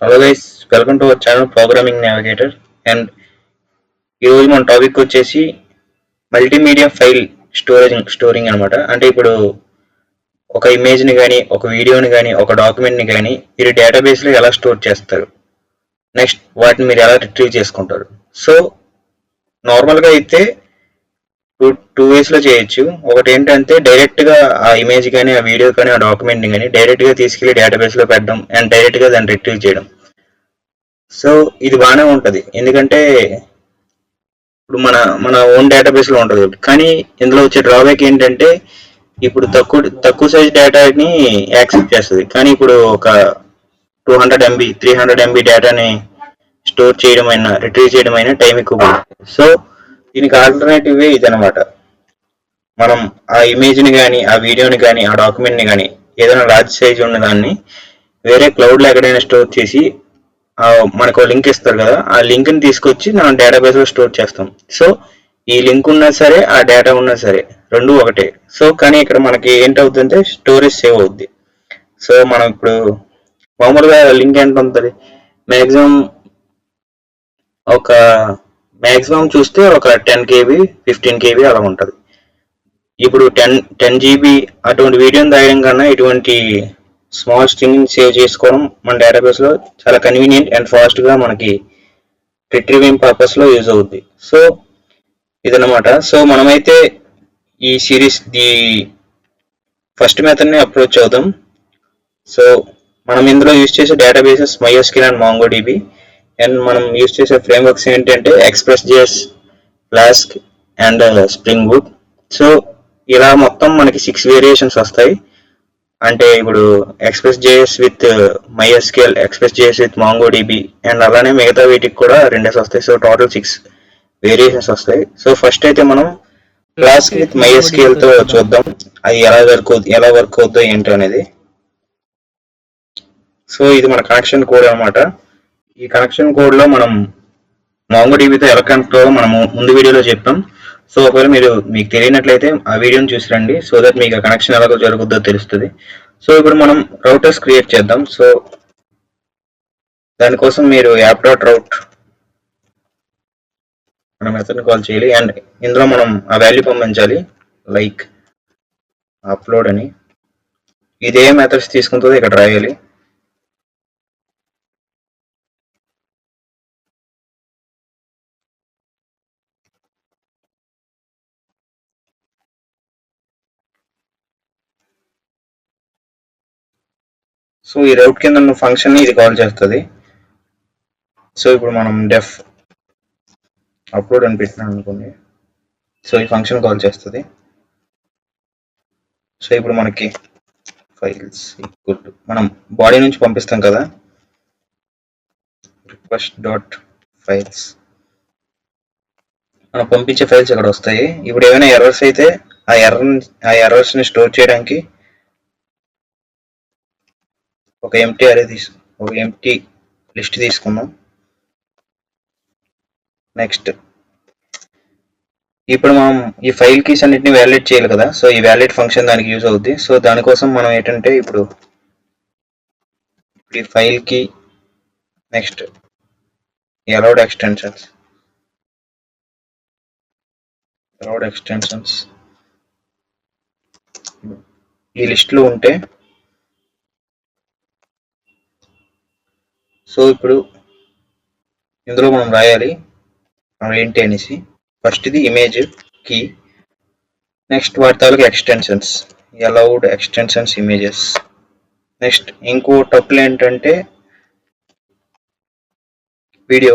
Hello guys, welcome to our channel Programming Navigator. And ఈ రోజు మన టాపిక్ వచ్చేసి మల్టీమీడియా ఫైల్ స్టోరింగ్ అనమాట. అంటే ఇప్పుడు ఒక ఇమేజ్ని కానీ ఒక వీడియోని కానీ ఒక డాక్యుమెంట్ని కానీ మీరు డేటాబేస్లో ఎలా స్టోర్ చేస్తారు, నెక్స్ట్ వాటిని మీరు ఎలా రిట్రీవ్ చేసుకుంటారు. సో నార్మల్గా అయితే టూ వేస్లో చేయొచ్చు. ఒకటి ఏంటంటే డైరెక్ట్గా ఆ ఇమేజ్ కానీ ఆ వీడియో కానీ ఆ డాక్యుమెంట్ని కానీ డైరెక్ట్గా తీసుకెళ్ళి డేటాబేస్లో పెట్టడం అండ్ డైరెక్ట్గా దాన్ని రిట్రీవ్ చేయడం. సో ఇది బాగానే ఉంటుంది, ఎందుకంటే ఇప్పుడు మన మన ఓన్ డేటాబేస్ లో ఉంటుంది. కానీ ఇందులో వచ్చే డ్రాబ్యాక్ ఏంటంటే ఇప్పుడు తక్కువ సైజ్ డేటాని యాక్సెస్ చేస్తుంది. కానీ ఇప్పుడు ఒక 200 MB 300 MB డేటాని స్టోర్ చేయడం అయినా రిట్రీవ్ చేయడం అయినా టైం ఎక్కువ పడుతుంది. సో దీనికి ఆల్టర్నేటివ్ ఇదనమాట. మనం ఆ ఇమేజ్ని కానీ ఆ వీడియోని కానీ ఆ డాక్యుమెంట్ని కానీ ఏదైనా లార్జ్ సైజ్ ఉన్న దాన్ని వేరే క్లౌడ్లో ఎక్కడైనా స్టోర్ చేసి మనకు లింక్ ఇస్తారు కదా, ఆ లింక్ ని తీసుకొచ్చి మనం డేటాబేస్ లో స్టోర్ చేస్తాం. సో ఈ లింక్ ఉన్నా సరే ఆ డేటా ఉన్నా సరే రెండు ఒకటే. సో కానీ ఇక్కడ మనకి ఏంటవుతుందంటే స్టోరేజ్ సేవ్ అవుద్ది. సో మనం ఇప్పుడు మామూలుగా లింక్ ఎంత ఉంటుంది, మ్యాక్సిమం ఒక మ్యాక్సిమం చూస్తే ఒక 10 KB 15 KB అలా ఉంటుంది. ఇప్పుడు 10 GB అటువంటి వీడియోని దాయడం కన్నా ఇటువంటి స్మాల్ స్ట్రింగ్ సేవ్ చేసుకోవడం మన డేటాబేస్ లో చాలా కన్వీనియంట్ అండ్ ఫాస్ట్ గా మనకి రిట్రీవింగ్ పర్పస్ లో యూజ్ అవుద్ది. సో ఇదన్నమాట. సో మనమైతే ఈ సిరీస్ ఫస్ట్ మెథడ్ ని అప్రోచ్ అవుదాం. సో మనం ఇందులో యూజ్ చేసే databases MySQL and MongoDB. And మనం యూజ్ చేసే ఫ్రేమ్వర్క్స్ ఏంటంటే Express.js, Flask and Spring Boot. So ఇలా మొత్తం మనకి 6 వేరియేషన్స్ వస్తాయి. అంటే ఇప్పుడు Express.js with MySQL, Express.js with MongoDB and అలానే మిగతా వీటికి కూడా 2 వస్తాయి. సో టోటల్ 6 వేరియేషన్స్ వస్తాయి. సో ఫస్ట్ అయితే మనం Flask విత్ MySQL తో చూద్దాం అది ఎలా వర్క్ అవుతుందో ఏంటో అనేది. సో ఇది మన కనెక్షన్ కోడ్ అనమాట. ఈ కనెక్షన్ కోడ్ లో మనం MongoDBతో ఎలా కనెక్ట్ అవ్వాలో మనం ముందు వీడియోలో చెప్పాం. సో ఒకవేళ మీకు తెలియనట్లయితే ఆ వీడియోని చూసి రండి, సో దట్ మీకు ఆ కనెక్షన్ ఎలాగో జరుగుద్దో తెలుస్తుంది. సో ఇప్పుడు మనం రౌటర్స్ క్రియేట్ చేద్దాం. సో దానికోసం మీరు app.route మన మెథడ్ కాల్ చేయాలి. అండ్ ఇందులో మనం ఆ వాల్యూ పంపించాలి, లైక్ అప్లోడ్ అని. ఇదే మెథడ్స్ తీసుకుంటుందో ఇక్కడ రాయాలి. సో ఈ రౌట్ కింద ఉన్న ఫంక్షన్ ని ఇది కాల్ చేస్తుంది. సో ఇప్పుడు మనం డెఫ్ అప్లోడ్ అని పెట్టినాం అనుకోండి, సో ఈ ఫంక్షన్ కాల్ చేస్తుంది. సో ఇప్పుడు మనకి ఫైల్స్ ఈక్వల్ టు మనం బాడీ నుంచి పంపిస్తాం కదా, రిక్వెస్ట్ డాట్ ఫైల్స్, మనం పంపించే ఫైల్స్ ఇక్కడ వస్తాయి. ఇప్పుడు ఏమైనా ఎర్రర్స్ అయితే ఆ ఎర్రర్స్ ని స్టోర్ చేయడానికి ఒక ఎంప్టీ లిస్ట్ తీసుకున్నాం. నెక్స్ట్ ఇప్పుడు మనం ఈ ఫైల్ కీస్ అన్నిటిని వ్యాలిడేట్ చేయాలి కదా, సో ఈ వ్యాలిడ్ ఫంక్షన్ దానికి యూజ్ అవుద్ది. సో దానికోసం మనం ఏంటంటే ఇప్పుడు ఈ ఫైల్ కి నెక్స్ట్ allowed extensions ఈ లిస్ట్ లో ఉంటే, సో ఇప్పుడు ఇందులో మనం రాయాలి ఏంటి అనేసి. ఫస్ట్ ఇది ఇమేజ్ కీ, నెక్స్ట్ వాటి తాలూకు extensions, allowed extensions images. Next ఇంకో టపుల్ ఏంటంటే వీడియో.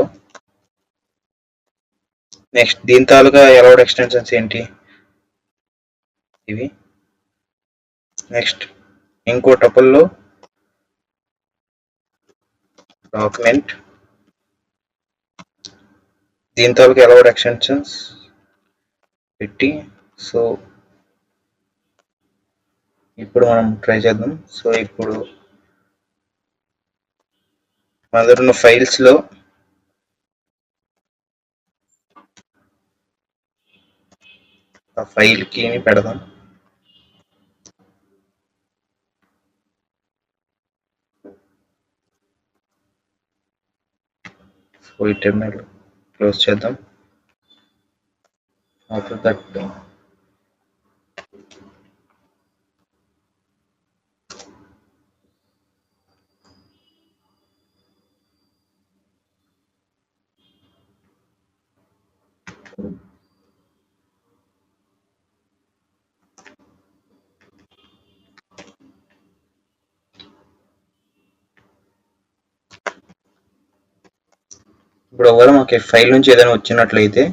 నెక్స్ట్ దీని తాలూకా allowed extensions ఏంటి, ఇవి. నెక్స్ట్ ఇంకో టపుల్లో డాక్యుమెంట్, దీని తాలూకా allowed extensions పెట్టి. సో ఇప్పుడు మనం ట్రై చేద్దాం. సో ఇప్పుడు మన దగ్గర ఉన్న ఫైల్స్ లో ఆ ఫైల్ కీని పెడదాం. ఈ టెర్మినల్ క్లోజ్ చేద్దాం. ఆఫ్టర్ దట్ ఇప్పుడు ఒకవేళ మనకి ఫైల్ నుంచి ఏదైనా వచ్చినట్లయితే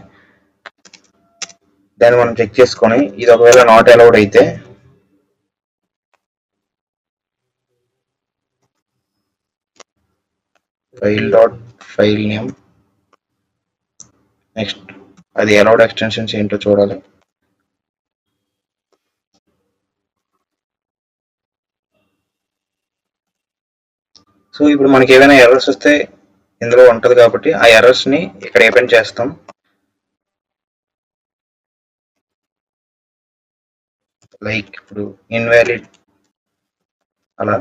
దాన్ని మనం చెక్ చేసుకొని ఇది ఒకవేళ నాట్ అలౌడ్ అయితే ఫైల్ నేమ్ నెక్స్ట్ అది అలౌడ్ ఎక్స్టెన్షన్స్ ఏంటో చూడాలి. సో ఇప్పుడు మనకి ఏదైనా ఎర్రర్స్ వస్తే ఇందులో ఉంటుంది కాబట్టి ఆ ఎర్రర్స్ని ఇక్కడ ఏపెండ్ చేస్తాం. లైక్ ఇప్పుడు ఇన్వాలిడ్ అలా.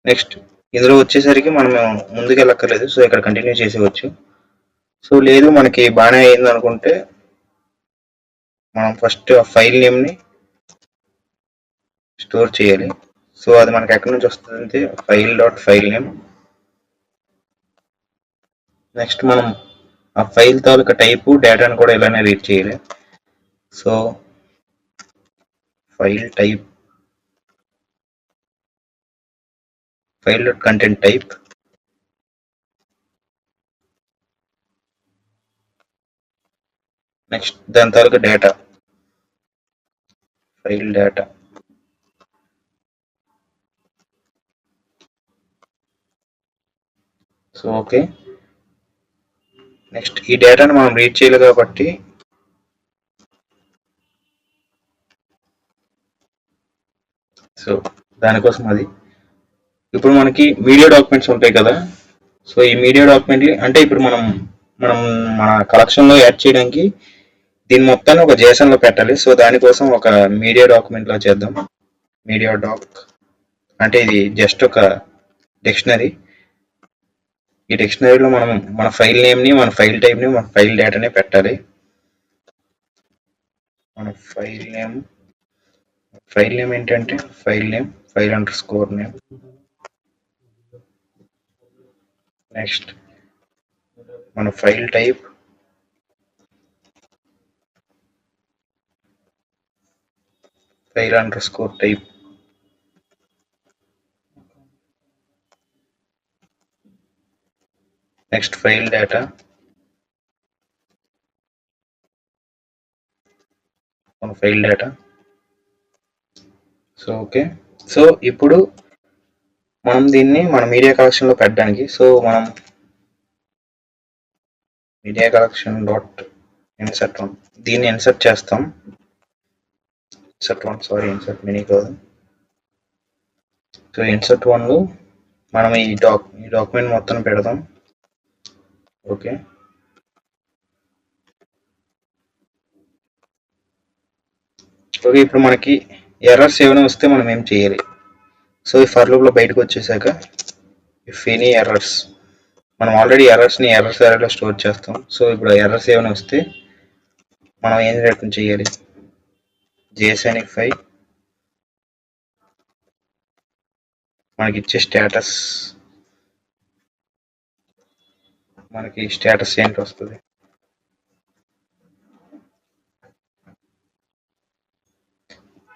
నెక్స్ట్ ఇందులో వచ్చేసరికి మనం ముందుకు వెళ్ళక్కర్లేదు, సో ఇక్కడ కంటిన్యూ చేసేవచ్చు. సో లేదు మనకి బాగానే అయింది అనుకుంటే మనం ఫస్ట్ ఆ ఫైల్ నేమ్ని స్టోర్ చేయాలి. సో అది మనకి ఎక్కడి నుంచి వస్తుంది, ఫైల్ నేమ్. నెక్స్ట్ మనం ఆ ఫైల్ తాలూకా టైపు డేటాను కూడా ఇలానే రీడ్ చేయాలి. So file type file.content type next దాని తాలూకా data file data. So okay, next ఈ డేటాను మనం రీడ్ చేయాలి కాబట్టి సో దానికోసం అది. ఇప్పుడు మనకి మీడియా డాక్యుమెంట్స్ ఉంటాయి కదా, సో ఈ మీడియా డాక్యుమెంట్ని అంటే ఇప్పుడు మనం మన కలెక్షన్లో యాడ్ చేయడానికి దీని మొత్తాన్ని ఒక జేసన్లో పెట్టాలి. సో దానికోసం ఒక మీడియా డాక్యుమెంట్లో చేద్దాం. మీడియా డాక్ అంటే ఇది జస్ట్ ఒక డిక్షనరీ. ఈ డిక్షనరీలో మనం మన ఫైల్ నేమ్ని, మన ఫైల్ టైప్ని, మన ఫైల్ డేటాని పెట్టాలి. మన ఫైల్ నేమ్ ఏంటంటే file underscore name. Next మన file type file underscore type. Next file data మన file data. So okay, so ఇప్పుడు మనం దీన్ని మన మీడియా కలెక్షన్లో పెట్టడానికి సో మనం media collection dot insert one దీన్ని ఇన్సర్ట్ చేస్తాం. ఇన్సర్ట్ మినీ కాదు. సో ఇన్సర్ట్ వన్లో మనం ఈ డాక్యుమెంట్ మొత్తం పెడదాం. ఓకే, ఓకే ఇప్పుడు మనకి ఎర్రర్స్ ఏమైనా వస్తే మనం ఏం చేయాలి. సో ఈ ఫర్ లూప్లో బయటకు వచ్చేసాక ఇఫ్ ఎనీ ఎర్రర్స్, మనం ఆల్రెడీ ఎర్రర్స్ని ఎర్రర్లో స్టోర్ చేస్తాం. సో ఇప్పుడు ఎర్రర్స్ ఏమైనా వస్తే మనం ఏం రిటర్న్ చేయాలి, JSONify మనకి ఇచ్చే స్టేటస్ ఏంటి వస్తుంది.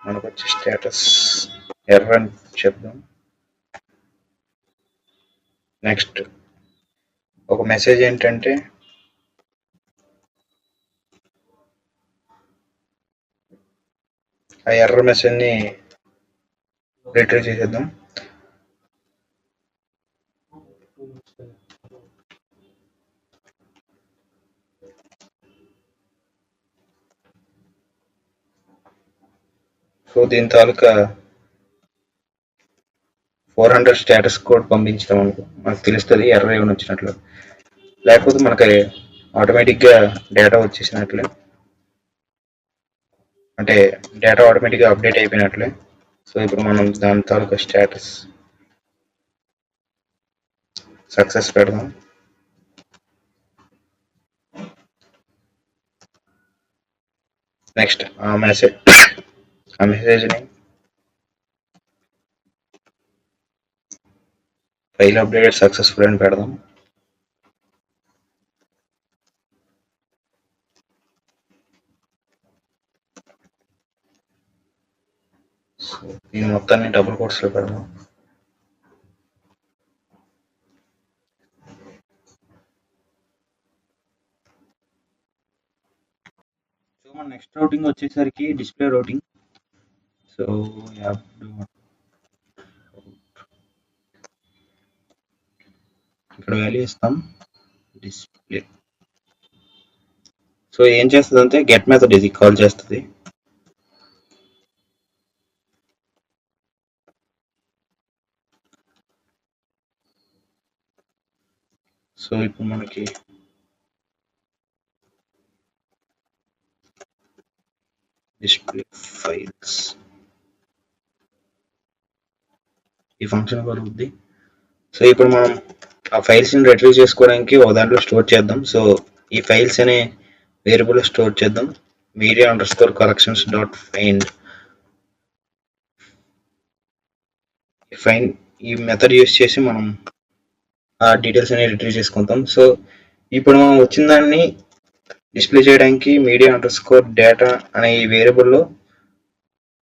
మనకు వచ్చే స్టేటస్ ఎర్రర్ అని చెప్దాం. నెక్స్ట్ ఒక మెసేజ్ ఏంటంటే ఆ ఎర్రర్ మెసేజ్ని రిట్రీవ్ చేసేద్దాం. సో దీని తాలూకా 400 స్టేటస్ కోడ్ పంపించడం అనుకో మనకు తెలుస్తుంది ఎర్రర్ ఏమైనా వచ్చినట్లు, లేకపోతే మనకి ఆటోమేటిక్గా డేటా వచ్చేసినట్లే, అంటే డేటా ఆటోమేటిక్గా అప్డేట్ అయిపోయినట్లే. సో ఇప్పుడు మనం దాని తాలూకా స్టేటస్ సక్సెస్ పెడదాం. నెక్స్ట్ ఆ మెసేజ్ని ఫైల్ అప్డేటెడ్ సక్సెస్ఫుల్ అని పెడదాం. సో దీని మొత్తాన్ని డబుల్ కోట్స్లో పెడదాం. సో మన నెక్స్ట్ రౌటింగ్ వచ్చేసరికి డిస్ప్లే రౌటింగ్. సో ఇక్కడ వాల్యూ ఇస్తాం డిస్ప్లే. సో ఏం చేస్తుంది అంటే గెట్ మెథడ్ ఇది కాల్ చేస్తుంది. సో ఇప్పుడు మనకి డిస్ప్లే ఫైల్స్ ఈ ఫంక్షన్ కలుగుద్ది. సో ఇప్పుడు మనం ఆ ఫైల్స్ని రిట్రీవ్ చేసుకోవడానికి ఒక దాంట్లో స్టోర్ చేద్దాం. సో ఈ ఫైల్స్ అనే వేరియబుల్ స్టోర్ చేద్దాం. media_collections.find ఈ మెథడ్ యూస్ చేసి మనం ఆ డీటెయిల్స్ అనేవి రిట్రీవ్ చేసుకుంటాం. సో ఇప్పుడు మనం వచ్చిన దాన్ని డిస్ప్లే చేయడానికి media_data అనే ఈ వేరియబుల్లో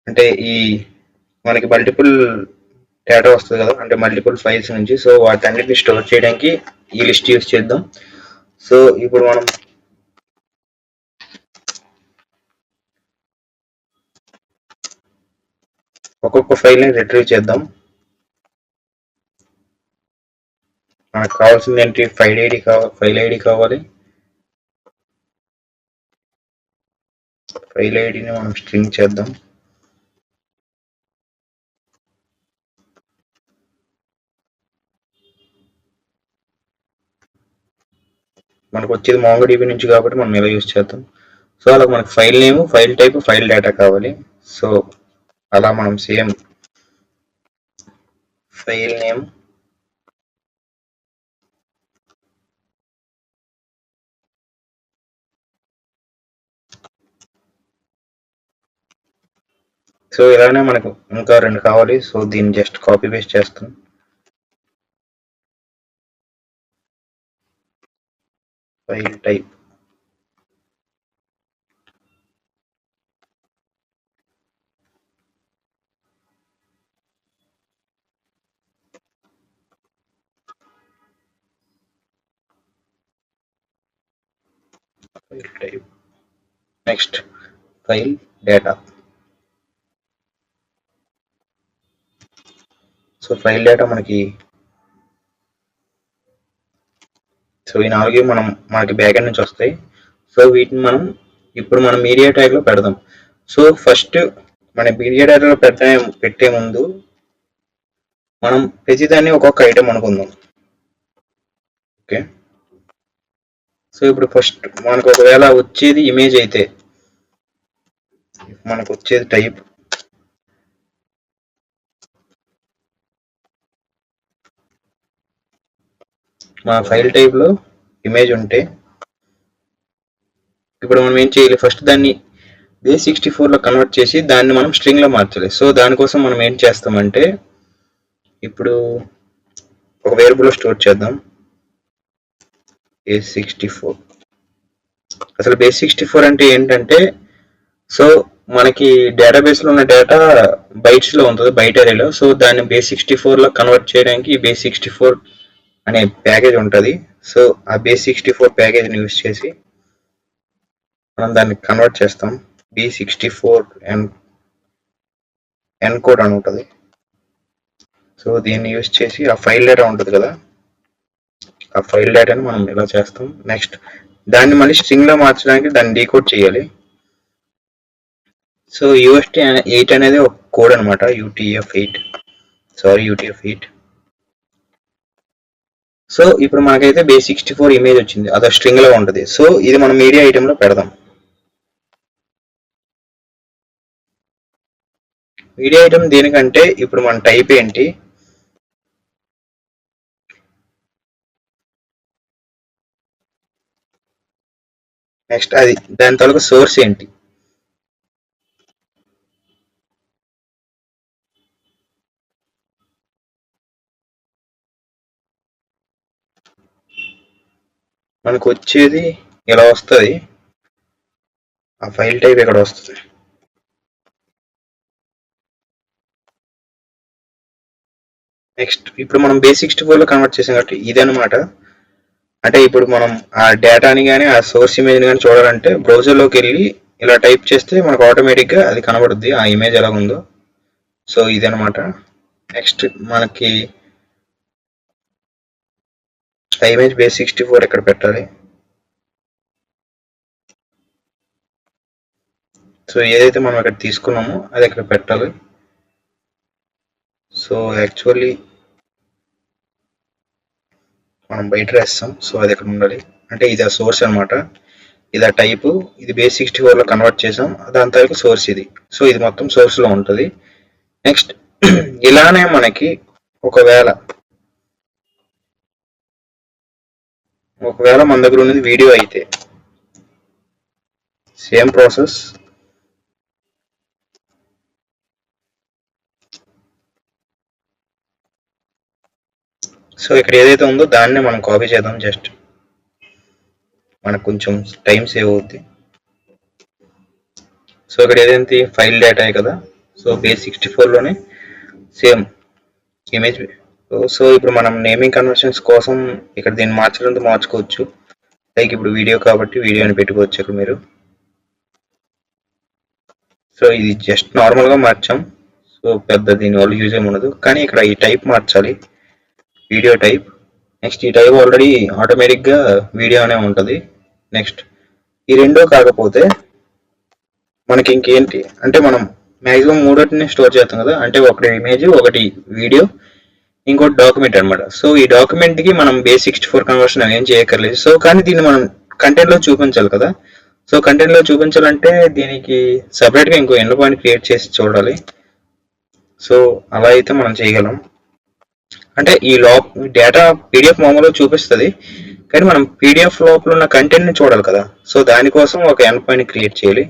అంటే ఈ మనకి మల్టిపుల్ డేటా వస్తుంది కదా, అంటే మల్టిపుల్ ఫైల్స్ నుంచి. సో వాటన్నిటిని స్టోర్ చేయడానికి ఈ లిస్ట్ యూస్ చేద్దాం. సో ఇప్పుడు మనం ఒక్కొక్క ఫైల్ని రిట్రీవ్ చేద్దాం. మనకు కావాల్సింది ఏంటి, ఫైల్ ఐడి కావాలి. ఫైల్ ఐడిని మనం స్ట్రింగ్ చేద్దాం. మనకు వచ్చేది MongoDB నుంచి కాబట్టి మనం ఇలా యూజ్ చేద్దాం. సో అలా మనకు file name, file type, file data కావాలి. సో అలా మనం సేమ్ ఫైల్ నేమ్, సో ఇలానే మనకు ఇంకా 2 కావాలి. సో దీన్ని జస్ట్ కాపీ పేస్ట్ చేస్తాం. File type, next file data. So file data మనకి ఈ 4 మనకి బ్యాక్ ఎండ్ నుంచి వస్తాయి. సో వీటిని మనం ఇప్పుడు మనం మీడియా ట్యాగ్లో పెడదాం. సో ఫస్ట్ మన మీడియా ట్యాగ్లో పెట్టే ముందు మనం ప్రతిదాన్ని ఒక్కొక్క ఐటమ్ అనుకుందాం. ఓకే, సో ఇప్పుడు ఫస్ట్ మనకు ఒకవేళ వచ్చేది ఇమేజ్ అయితే మనకు వచ్చేది టైప్, మన ఫైల్ టైప్లో ఇమేజ్ ఉంటే ఇప్పుడు మనం ఏం చేయాలి, ఫస్ట్ దాన్ని base64లో కన్వర్ట్ చేసి దాన్ని మనం స్ట్రింగ్లో మార్చాలి. సో దానికోసం మనం ఏం చేస్తామంటే ఇప్పుడు ఒక వేరియబుల్లో స్టోర్ చేద్దాం base64. అసలు base64 అంటే ఏంటంటే, సో మనకి డేటాబేస్లో ఉన్న డేటా బైట్స్లో ఉంటుంది, బైట్ అరేలో. సో దాన్ని base64లో కన్వర్ట్ చేయడానికి ఈ base64 అనే ప్యాకేజ్ ఉంటుంది. సో ఆ base64 ప్యాకేజ్ని యూజ్ చేసి మనం దాన్ని కన్వర్ట్ చేస్తాం. b64 ఎన్కోడ్ అని ఉంటుంది. సో దీన్ని యూజ్ చేసి ఆ ఫైల్ డేటా ఉంటుంది కదా, ఆ ఫైల్ డేటాని మనం ఇలా చేస్తాం. నెక్స్ట్ దాన్ని మళ్ళీ స్ట్రింగ్లో మార్చడానికి దాన్ని డీకోడ్ చేయాలి. సో UTF-8 అనేది ఒక కోడ్ అనమాట, UTF-8. సో ఇప్పుడు మనకైతే base64 ఇమేజ్ వచ్చింది, అదో స్ట్రింగ్లో ఉంటుంది. సో ఇది మనం మీడియా ఐటెంలో పెడదాం. మీడియా ఐటమ్ దేనికంటే ఇప్పుడు మన టైప్ ఏంటి, నెక్స్ట్ అది దాని తాలూకు సోర్స్ ఏంటి. మనకు వచ్చేది ఇలా వస్తుంది, ఆ ఫైల్ టైప్ ఇక్కడ వస్తుంది. నెక్స్ట్ ఇప్పుడు మనం base64లో కన్వర్ట్ చేసాం కాబట్టి ఇదనమాట. అంటే ఇప్పుడు మనం ఆ డేటాని కానీ ఆ సోర్స్ ఇమేజ్ని కానీ చూడాలంటే బ్రౌజర్లోకి వెళ్ళి ఇలా టైప్ చేస్తే మనకు ఆటోమేటిక్గా అది కనబడుద్ది ఆ ఇమేజ్ ఎలా ఉందో. సో ఇదనమాట. నెక్స్ట్ మనకి ఆ ఇమేజ్ base64 ఇక్కడ పెట్టాలి. సో ఏదైతే మనం ఇక్కడ తీసుకున్నామో అది ఇక్కడ పెట్టాలి. సో యాక్చువల్లీ మనం బయట రాస్తాం, సో అది ఇక్కడ ఉండాలి. అంటే ఇది ఆ సోర్స్ అనమాట, ఇది ఆ టైపు, ఇది base64లో కన్వర్ట్ చేసాం, దాని తర్వాత సోర్స్ ఇది. సో ఇది మొత్తం సోర్స్లో ఉంటుంది. నెక్స్ట్ ఇలానే మనకి ఒకవేళ మన దగ్గర ఉన్నది వీడియో అయితే సేమ్ ప్రాసెస్. సో ఇక్కడ ఏదైతే ఉందో దాన్నే మనం కాపీ చేద్దాం. జస్ట్ మనకు కొంచెం టైం సేవ్ అవుద్ది. సో ఇక్కడ ఏదైతే ఫైల్ డేటా కదా, సో base64లోనే సేమ్ ఇమేజ్. సో ఇప్పుడు మనం నేమింగ్ కన్వర్షన్స్ కోసం ఇక్కడ దీన్ని మార్చాలంటే మార్చుకోవచ్చు. లైక్ ఇప్పుడు వీడియో కాబట్టి వీడియో అని పెట్టుకోవచ్చు ఇక్కడ మీరు. సో ఇది జస్ట్ నార్మల్గా మార్చాం, సో పెద్ద దీనివల్ల యూజ్ ఏమి ఉండదు. కానీ ఇక్కడ ఈ టైప్ మార్చాలి, వీడియో టైప్. నెక్స్ట్ ఈ టైప్ ఆల్రెడీ ఆటోమేటిక్గా వీడియో అనే ఉంటుంది. నెక్స్ట్ ఈ రెండో కాకపోతే మనకి ఇంకేంటి అంటే మనం మ్యాక్సిమం మూడోటిని స్టోర్ చేస్తాం కదా, అంటే ఒకటి ఇమేజ్, ఒకటి వీడియో, ఇంకోటి డాక్యుమెంట్ అనమాట. సో ఈ డాక్యుమెంట్కి మనం base64 కన్వర్షన్ ఏం చేయక్కర్లేదు. సో కానీ దీన్ని మనం కంటెంట్లో చూపించాలి కదా. సో కంటెంట్లో చూపించాలంటే దీనికి సపరేట్గా ఇంకో ఎండ్ పాయింట్ క్రియేట్ చేసి చూడాలి. సో అలా అయితే మనం చేయగలం. అంటే ఈ డేటా పీడిఎఫ్ మామూలుగా చూపిస్తుంది, కానీ మనం పీడిఎఫ్ లోపల ఉన్న కంటెంట్ని చూడాలి కదా. సో దానికోసం ఒక ఎండ్ పాయింట్ క్రియేట్ చేయాలి.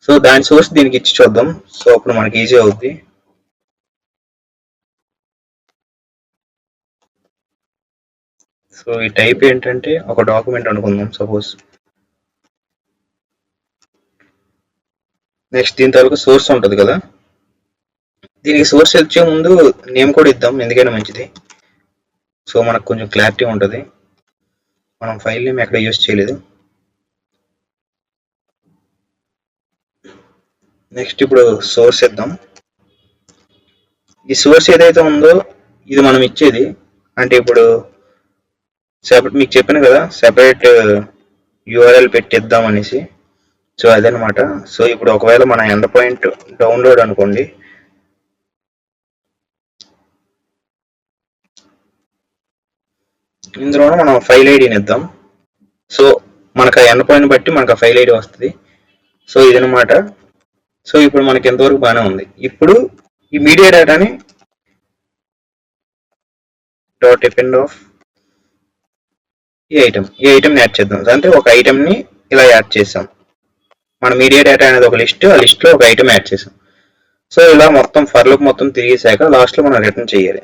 సో దాని సోర్స్ దీనికి ఇచ్చి చూద్దాం. సో అప్పుడు మనకి ఈజీ అవుద్ది. సో ఈ టైప్ ఏంటంటే ఒక డాక్యుమెంట్ అనుకుందాం సపోజ్. నెక్స్ట్ దీని తర్వాత సోర్స్ ఉంటుంది కదా, దీనికి సోర్స్ వచ్చే ముందు నేమ్ కూడా ఇద్దాం, ఎందుకైనా మంచిది. సో మనకు కొంచెం క్లారిటీ ఉంటుంది. మనం ఫైల్ నేమ్ ఎక్కడ యూజ్ చేయలేదు. నెక్స్ట్ ఇప్పుడు సోర్స్ ఇద్దాం. ఈ సోర్స్ ఏదైతే ఉందో ఇది మనం ఇచ్చేది. అంటే ఇప్పుడు మీకు చెప్పాను కదా సెపరేట్ యూఆర్ఎల్ పెట్టిద్దాం అనేసి. సో అదనమాట. సో ఇప్పుడు ఒకవేళ మన ఎండ్ పాయింట్ డౌన్లోడ్ అనుకోండి, ఇందులో మనం ఫైల్ ఐడిని ఇద్దాం. సో మనకు ఆ ఎండ్ పాయింట్ బట్టి మనకు ఆ ఫైల్ ఐడి వస్తుంది. సో ఇదనమాట. సో ఇప్పుడు మనకి ఎంతవరకు బాగానే ఉంది. ఇప్పుడు ఈ మీడియా డేటాని డాట్ డిపెండ్ ఆఫ్ ఈ ఐటమ్ని యాడ్ చేద్దాం. అంటే ఒక ఐటమ్ని ఇలా యాడ్ చేసాం. మన మీడియా డేటా అనేది ఒక లిస్ట్, ఆ లిస్ట్లో ఒక ఐటమ్ యాడ్ చేసాం. సో ఇలా మొత్తం ఫర్ లూప్ మొత్తం తిరిగేసాక లాస్ట్లో మనం రిటర్న్ చేయాలి.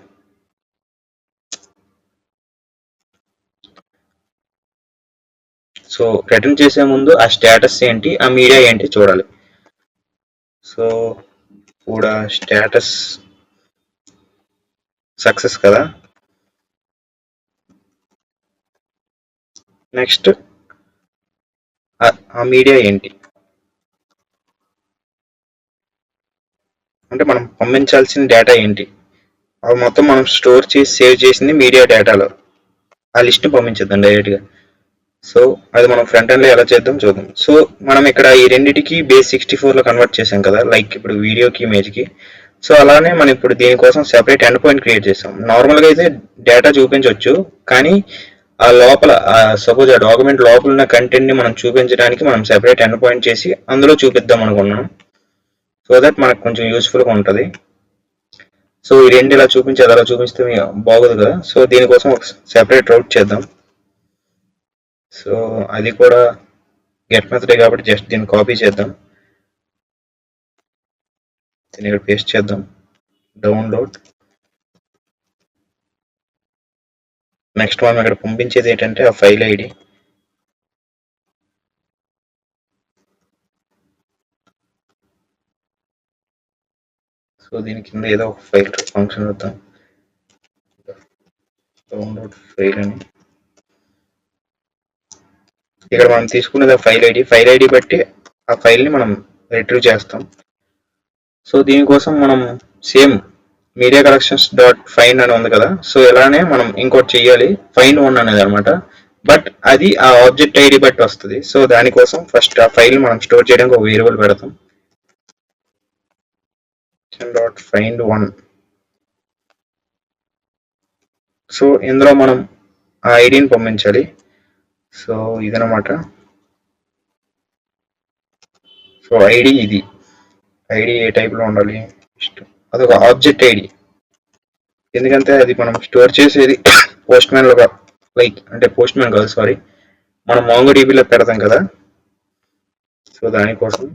సో రిటర్న్ చేసే ముందు ఆ స్టేటస్ ఏంటి, ఆ మీడియా ఏంటి చూడాలి. సో కూడా స్టేటస్ సక్సెస్ కదా. నెక్స్ట్ ఆ మీడియా ఏంటి అంటే మనం పంపించాల్సిన డేటా ఏంటి, అవి మొత్తం మనం స్టోర్ చేసి సేవ్ చేసింది మీడియా డేటాలో, ఆ లిస్ట్ని పంపించేద్దాం డైరెక్ట్గా. సో అది మనం ఫ్రంట్ ఎండ్లో ఎలా చేద్దాం చూద్దాం. సో మనం ఇక్కడ ఈ రెండింటికి base64లో కన్వర్ట్ చేసాం కదా, లైక్ ఇప్పుడు వీడియోకి ఇమేజ్కి. సో అలానే మనం ఇప్పుడు దీనికోసం సెపరేట్ ఎండ్ పాయింట్ క్రియేట్ చేసాం. నార్మల్గా అయితే డేటా చూపించవచ్చు, కానీ ఆ లోపల సపోజ్ ఆ డాక్యుమెంట్ లోపల ఉన్న కంటెంట్ని మనం చూపించడానికి మనం సెపరేట్ ఎండ్ పాయింట్ చేసి అందులో చూపిద్దాం అనుకున్నాం. సో దట్ మనకు కొంచెం యూస్ఫుల్గా ఉంటుంది. సో ఈ రెండు ఇలా చూపించి అలా చూపిస్తే బాగోదు కదా. సో దీనికోసం ఒక సెపరేట్ రౌట్ చేద్దాం. సో అది కూడా గెట్ మెథడే కాబట్టి జస్ట్ దీన్ని కాపీ చేద్దాం, దీన్ని ఇక్కడ పేస్ట్ చేద్దాం, డౌన్లోడ్. నెక్స్ట్ మనం ఇక్కడ పంపించేది ఏంటంటే ఆ ఫైల్ ఐడి. సో దీని కింద ఏదో ఒక ఫైల్ ఫంక్షన్ వద్దాం, డౌన్లోడ్ ఫైల్ అని. ఇక్కడ మనం తీసుకునేది ఫైల్ ఐడి, ఫైల్ ఐడి బట్టి ఆ ఫైల్ని మనం రిట్రీవ్ చేస్తాం. సో దీనికోసం మనం same media collections dot find అని ఉంది కదా, సో ఇలానే మనం ఇంకోటి చెయ్యాలి, ఫైండ్ వన్ అనేది అనమాట. బట్ అది ఆ ఆబ్జెక్ట్ ఐడి బట్టి వస్తుంది. సో దానికోసం ఫస్ట్ ఆ ఫైల్ మనం స్టోర్ చేయడానికి ఒక వేరియబుల్ పెడతాం, డాట్ ఫైండ్ వన్. సో ఇందులో మనం ఆ ఐడిని పంపించాలి. సో ఇదనమాట. సో ఐడి ఇది, ఐడి ఏ టైప్లో ఉండాలి, అదొక ఆబ్జెక్ట్ ఐడి. ఎందుకంటే అది మనం స్టోర్ చేసేది పోస్ట్ మ్యాన్ లో, లైక్ అంటే పోస్ట్ మ్యాన్ కాదు, సారీ, మనం MongoDBలో పెడతాం కదా, సో దానికోసం.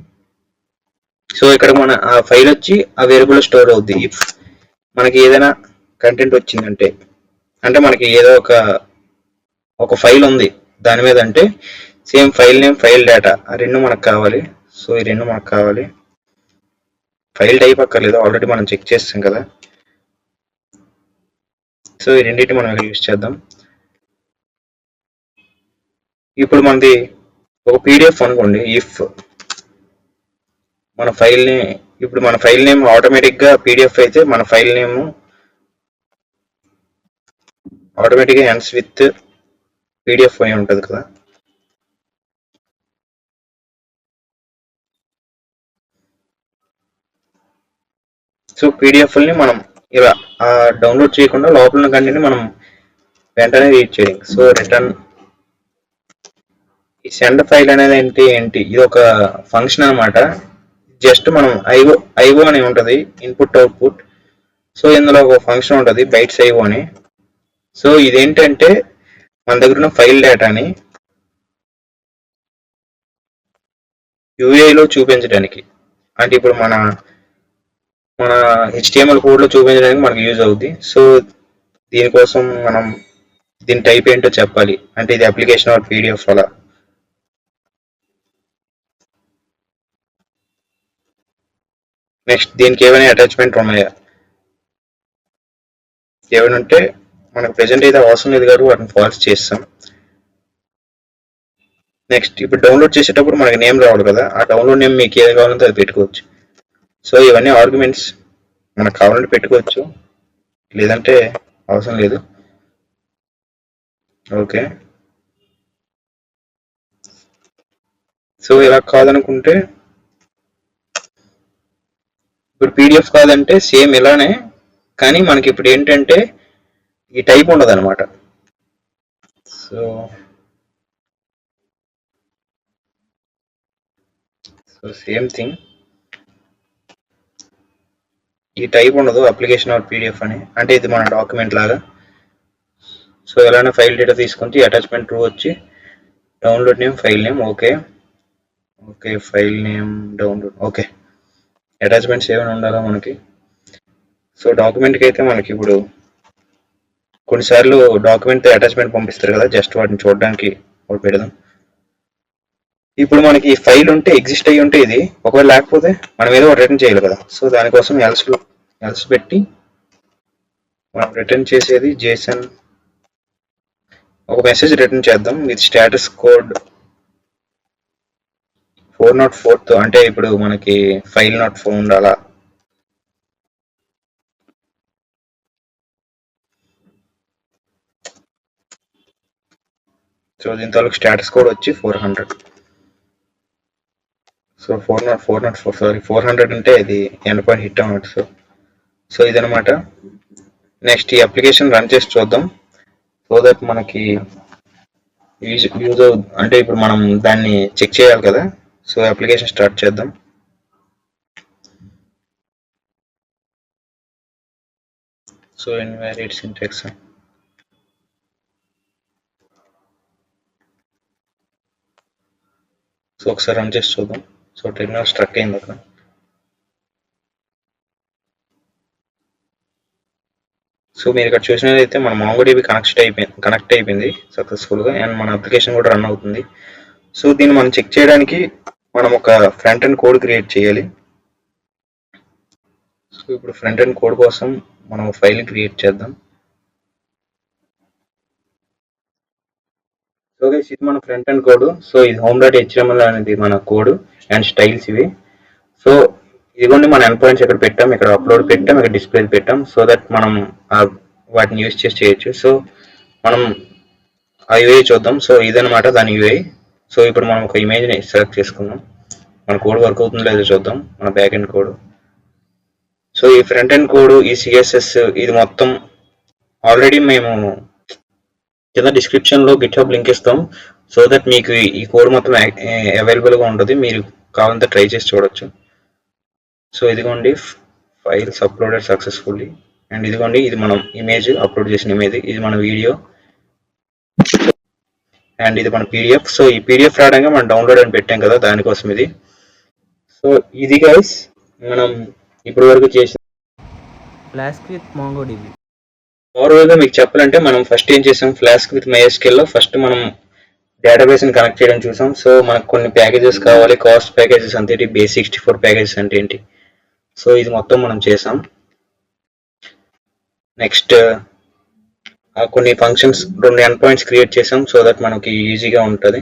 సో ఇక్కడ మన ఆ ఫైల్ వచ్చి ఆ వేరియబుల్ స్టోర్ అవుద్ది. ఇఫ్ మనకి ఏదైనా కంటెంట్ వచ్చిందంటే, అంటే మనకి ఏదో ఒక ఫైల్ ఉంది దాని మీద, అంటే same file name, file data ఆ రెండు మనకు కావాలి. సో ఈ రెండు మనకు కావాలి. ఫైల్ టైప్ అక్కర్లేదు, ఆల్రెడీ మనం చెక్ చేస్తాం కదా. సో ఈ రెండింటిని మనం ఇక్కడ యూజ్ చేద్దాం. ఇప్పుడు మనది ఒక పీడిఎఫ్ అనుకోండి. ఇఫ్ మన ఫైల్ని, ఇప్పుడు మన ఫైల్ నేమ్ ఆటోమేటిక్గా పీడిఎఫ్ అయితే మన ఫైల్ నేమ్ ఆటోమేటిక్గా ఎండ్స్ విత్ పీడిఎఫ్ అయి ఉంటుంది కదా. సో పీడిఎఫ్ని మనం ఇలా డౌన్లోడ్ చేయకుండా లోపల ఉన్న కంటెంట్ మనం వెంటనే రీడ్ చేయాలి. సో రిటర్న్ ఈ సెండ్ ఫైల్ అనేది ఏంటి, ఇది ఒక ఫంక్షన్ అనమాట. జస్ట్ మనం ఐఓ అని ఉంటుంది, ఇన్పుట్ అవుట్పుట్. సో ఇందులో ఒక ఫంక్షన్ ఉంటుంది బైట్స్ ఐఓ అని. సో ఇదేంటంటే మన దగ్గర ఉన్న ఫైల్ డేటాని యూఐలో చూపించడానికి, అంటే ఇప్పుడు మన HTML కోడ్లో చూపించడానికి మనకు యూజ్ అవుద్ది. సో దీనికోసం మనం దీని టైప్ ఏంటో చెప్పాలి, అంటే ఇది అప్లికేషన్ ఆర్ పీడిఎఫ్ అలా. నెక్స్ట్ దీనికి ఏమైనా అటాచ్మెంట్ ఉన్నాయా, ఏమైనా ఉంటే మనకు ప్రెజెంట్ అయితే అవసరం లేదు కాబట్టి వాటిని ఫాల్స్ చేస్తాం. నెక్స్ట్ ఇప్పుడు డౌన్లోడ్ చేసేటప్పుడు మనకి నేమ్ రావాలి కదా, ఆ డౌన్లోడ్ నేమ్ మీకు ఏది కావాలంటే అది పెట్టుకోవచ్చు. సో ఇవన్నీ ఆర్గ్యుమెంట్స్ మనకు కావాలంటే పెట్టుకోవచ్చు, లేదంటే అవసరం లేదు. ఓకే, సో ఇలా కాదనుకుంటే, ఇప్పుడు పీడిఎఫ్ కాదంటే సేమ్ ఇలానే, కానీ మనకి ఇప్పుడు ఏంటంటే ఈ టైప్ ఉండదు అనమాట. సో సేమ్ థింగ్, ఈ టైప్ ఉండదు అప్లికేషన్ ఆర్ పీడిఎఫ్ అని, అంటే ఇది మన డాక్యుమెంట్ లాగా. సో ఎలానే ఫైల్ డేటా తీసుకుంటే అటాచ్మెంట్ ట్రూ వచ్చి download name, file name, okay okay, file name download, okay. Attachments ఏమైనా ఉండాలా మనకి. సో డాక్యుమెంట్కి అయితే మనకి ఇప్పుడు కొన్నిసార్లు డాక్యుమెంట్ అటాచ్మెంట్ పంపిస్తారు కదా, జస్ట్ వాటిని చూడడానికి ఒకటి పెడదాం. ఇప్పుడు మనకి ఫైల్ ఉంటే, ఎగ్జిస్ట్ అయ్యి ఉంటే ఇది, ఒకవేళ లేకపోతే మనం ఏదో ఒకటి రిటర్న్ చేయాలి కదా. సో దానికోసం ఎల్స్ పెట్టి మనం రిటర్న్ చేసేది JSON, ఒక మెసేజ్ రిటర్న్ చేద్దాం విత్ స్టేటస్ కోడ్ 404తో, అంటే ఇప్పుడు మనకి ఫైల్ నాట్ ఫౌండ్ అలా. సో దీని తాలూకు స్టేటస్ కోడ్ వచ్చి 400. సో 404 సారీ 400 అంటే ఇది ఎండ్ పాయింట్ హిట్ అన్నమాట. సో ఇదనమాట. నెక్స్ట్ ఈ అప్లికేషన్ రన్ చేసి చూద్దాం, సో దట్ మనకి యూజ్ అంటే ఇప్పుడు మనం దాన్ని చెక్ చేయాలి కదా. సో అప్లికేషన్ స్టార్ట్ చేద్దాం. సో ఇన్వాలిడ్ సింటాక్స్, ఒకసారి రన్ చేసి చూద్దాం. సో టెర్మినల్ స్ట్రక్ అయింది అక్కడ. సో మీరు ఇక్కడ చూసినట్లయితే మన MongoDB కనెక్ట్ అయిపోయింది సక్సెస్ఫుల్గా, అండ్ మన అప్లికేషన్ కూడా రన్ అవుతుంది. సో దీన్ని మనం చెక్ చేయడానికి మనం ఒక ఫ్రంట్ ఎండ్ కోడ్ క్రియేట్ చేయాలి. సో ఇప్పుడు ఫ్రంట్ ఎండ్ కోడ్ కోసం మనం ఫైల్ క్రియేట్ చేద్దాం. సో గైస్ ఇది మన ఫ్రంట్ ఎండ్ కోడ్. సో ఇది home.html అనేది మన కోడ్ అండ్ స్టైల్స్ ఇవి. సో ఇదిగోండి మన ఎండ్ పాయింట్స్ ఇక్కడ పెట్టాం, ఇక్కడ అప్లోడ్ పెట్టాం, ఇక్కడ డిస్ప్లే పెట్టాం. సో దట్ మనం వాటిని యూజ్ చేసి చేయొచ్చు. సో మనం ఆ యూఐ చూద్దాం. సో ఇదనమాట దాని యూఐ. సో ఇప్పుడు మనం ఒక ఇమేజ్ని సెలెక్ట్ చేసుకుందాం. మన కోడ్ వర్క్ అవుతుందో లేదో చూద్దాం, మన బ్యాక్ ఎండ్ కోడ్. సో ఈ ఫ్రంట్ ఎండ్ కోడ్, ఈ సిఎస్ఎస్ ఇది మొత్తం ఆల్రెడీ మేము కింద డిస్క్రిప్షన్లో గిట్హబ్ లింక్ ఇస్తాం. సో దట్ మీకు ఈ కోడ్ మొత్తం అవైలబుల్గా ఉంటుంది, మీరు కావాలంటే ట్రై చేసి చూడొచ్చు. సో ఇదిగోండి ఫైల్స్ అప్లోడెడ్ సక్సెస్ఫుల్లీ, అండ్ ఇదిగోండి ఇది మనం ఇమేజ్ అప్లోడ్ చేసిన ఇమేజ్, ఇది మన వీడియో, అండ్ ఇది మన పీడిఎఫ్. సో ఈ పీడిఎఫ్ రావడానికి మనం డౌన్లోడ్ అని పెట్టాం కదా, దానికోసం ఇది. సో ఇది గైస్ మనం ఇప్పటి వరకు చేసిన ఫ్లాస్క్ విత్ MongoDB. ఓవరాల్గా మీకు చెప్పాలంటే మనం ఫస్ట్ ఏం చేసాం, ఫ్లాస్క్ విత్ MySQL లో ఫస్ట్ మనం డేటాబేస్ని కనెక్ట్ చేయడం చూసాం. సో మనకు కొన్ని ప్యాకేజెస్ కావాలి, కాస్ట్ ప్యాకేజెస్ అంటే ఏంటి, base64 ప్యాకేజెస్ అంటే ఏంటి, సో ఇది మొత్తం మనం చేసాం. నెక్స్ట్ కొన్ని ఫంక్షన్స్ 2 ఎండ్ పాయింట్స్ క్రియేట్ చేసాం సో దట్ మనకి ఈజీగా ఉంటుంది.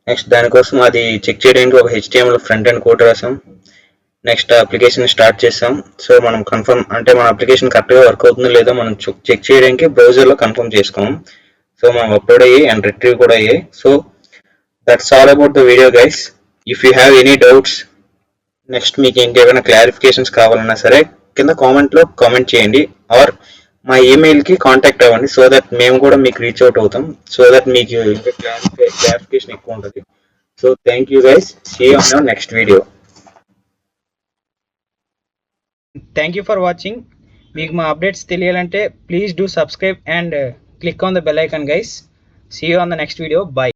నెక్స్ట్ దానికోసం అది చెక్ చేయడానికి ఒక HTML ఫ్రంట్ ఎండ్ కోడ్ రాసాం. నెక్స్ట్ అప్లికేషన్ స్టార్ట్ చేసాం. సో మనం కన్ఫర్మ్ అంటే మన అప్లికేషన్ కరెక్ట్గా వర్క్ అవుతుందో లేదో మనం చెక్ చేయడానికి బ్రౌజర్లో కన్ఫర్మ్ చేసుకున్నాం. సో మనం అప్లోడ్ అయ్యి అండ్ రిట్రీవ్ కూడా అయ్యాయి. So that's all about the video guys. If you have any doubts, next మీకు ఇంకేమైనా క్లారిఫికేషన్స్ కావాలన్నా సరే కింద కామెంట్లో కామెంట్ చేయండి, ఆర్ మా ఈమెయిల్కి కాంటాక్ట్ అవ్వండి. సో దట్ మేము కూడా మీకు రీచ్ అవుట్ అవుతాం, సో దట్ మీకు ఇంకా క్లారిఫికేషన్ ఎక్కువ ఉంటుంది. So thank you guys, see you on next video. Thank you for watching. మీకు మా అప్డేట్స్ తెలియాలంటే please do subscribe and click on the bell icon guys. See you on the next video. Bye.